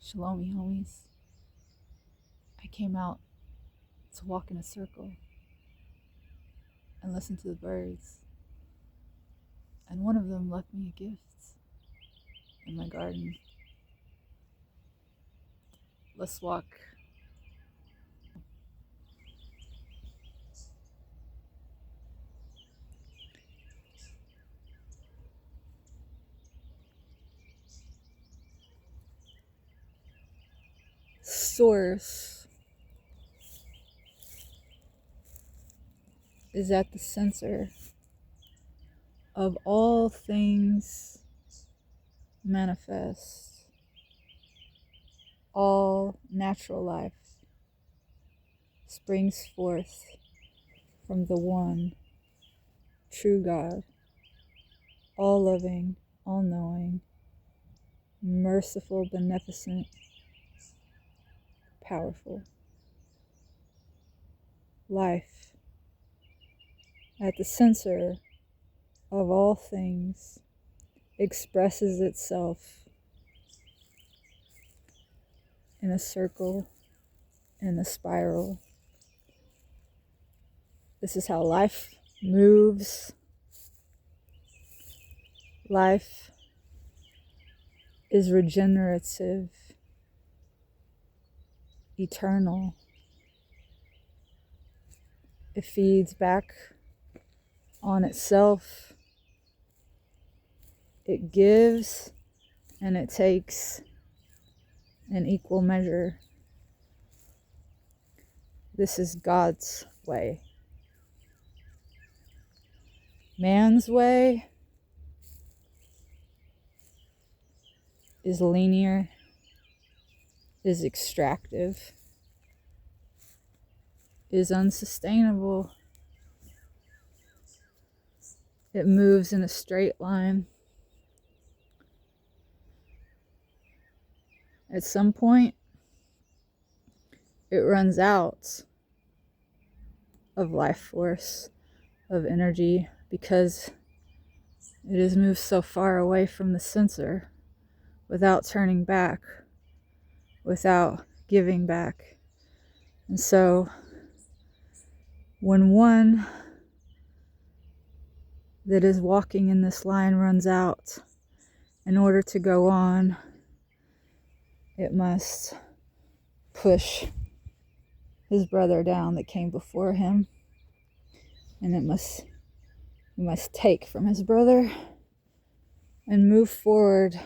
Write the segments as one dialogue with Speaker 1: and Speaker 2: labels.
Speaker 1: Shalom, homies. I came out to walk in a circle and listen to the birds. And one of them left me a gift in my garden. Let's walk. Source is at the center of all things manifest. All natural life springs forth from the one true God, all loving, all knowing, merciful, beneficent, powerful. Life at the center of all things expresses itself in a circle, in a spiral. This is how life moves. Life is regenerative, eternal. It feeds back on itself. It gives and it takes in equal measure. This is God's way. Man's way is linear, is extractive, is unsustainable. It moves in a straight line. At some point, it runs out of life force, of energy, because it has moved so far away from the center without turning back, without giving back. And so when one that is walking in this line runs out, in order to go on, it must push his brother down that came before him, and he must take from his brother and move forward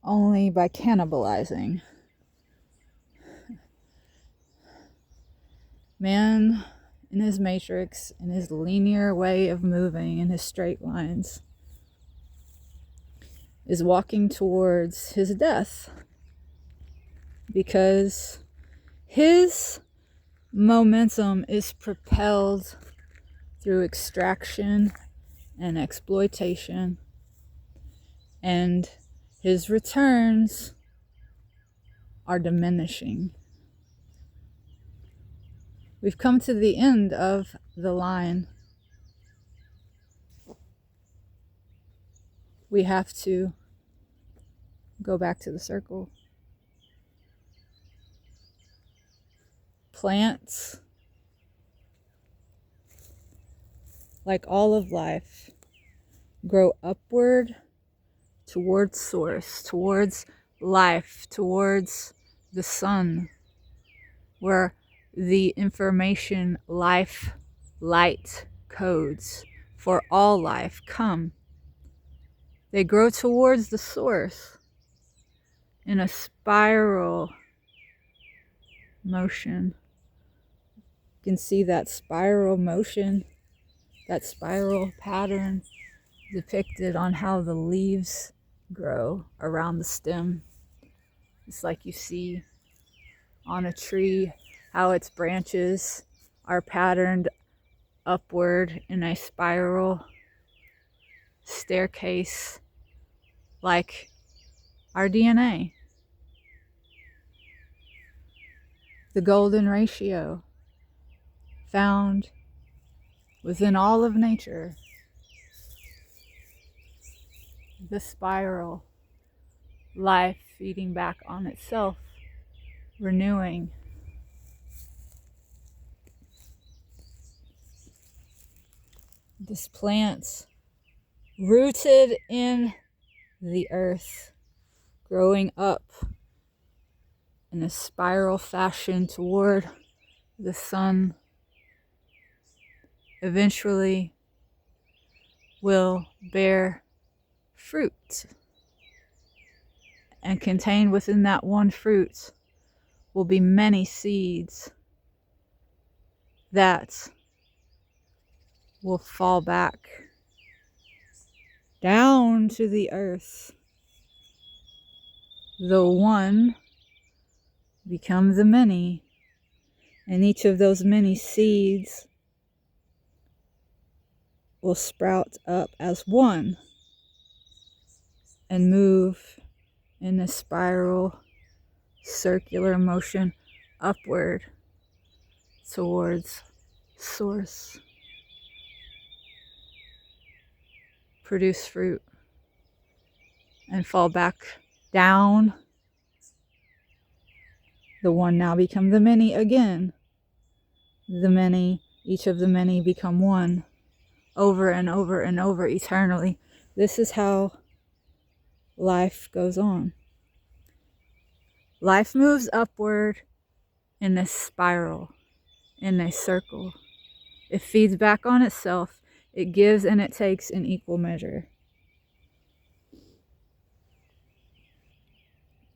Speaker 1: only by cannibalizing. Man, in his matrix, in his linear way of moving, in his straight lines, is walking towards his death, because his momentum is propelled through extraction and exploitation, and his returns are diminishing. We've come to the end of the line. We have to go back to the circle. Plants, like all of life, grow upward towards source, towards life, towards the sun, where the information, life, light codes for all life come. They grow towards the source in a spiral motion. You can see that spiral motion, that spiral pattern depicted on how the leaves grow around the stem. It's like you see on a tree how its branches are patterned upward in a spiral staircase, like our DNA. The golden ratio found within all of nature. The spiral. Life feeding back on itself, renewing. This plant, rooted in the earth, growing up in a spiral fashion toward the sun, eventually will bear fruit. And contained within that one fruit will be many seeds that will fall back down to the earth. The one become the many, and each of those many seeds will sprout up as one and move in a spiral, circular motion upward towards source. Produce fruit and fall back down. The one now become the many again. The many, each of the many become one, over and over and over eternally. This is how life goes on. Life moves upward in a spiral, in a circle. It feeds back on itself. It gives and it takes in equal measure.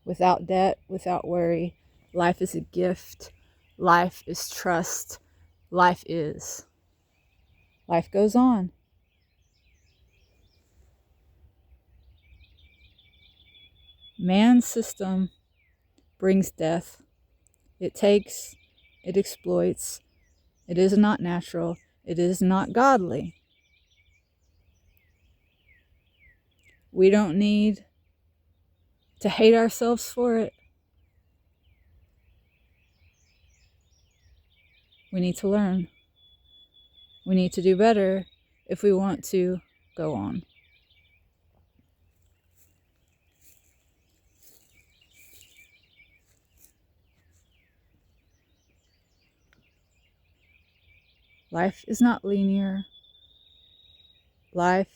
Speaker 1: Without debt, without worry. Life is a gift. Life is trust. Life is. Life goes on. Man's system brings death. It takes, it exploits. It is not natural. It is not godly. We don't need to hate ourselves for it. We need to learn. We need to do better if we want to go on. Life is not linear. Life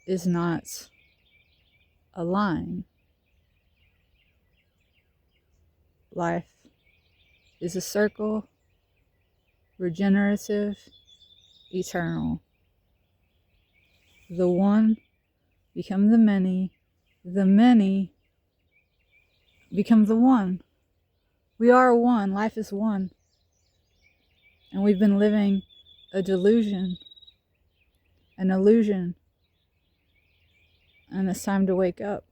Speaker 1: is not a line. Life is a circle, regenerative, eternal. The one become the many become the one. We are one. Life is one. And we've been living a delusion, an illusion. And it's time to wake up.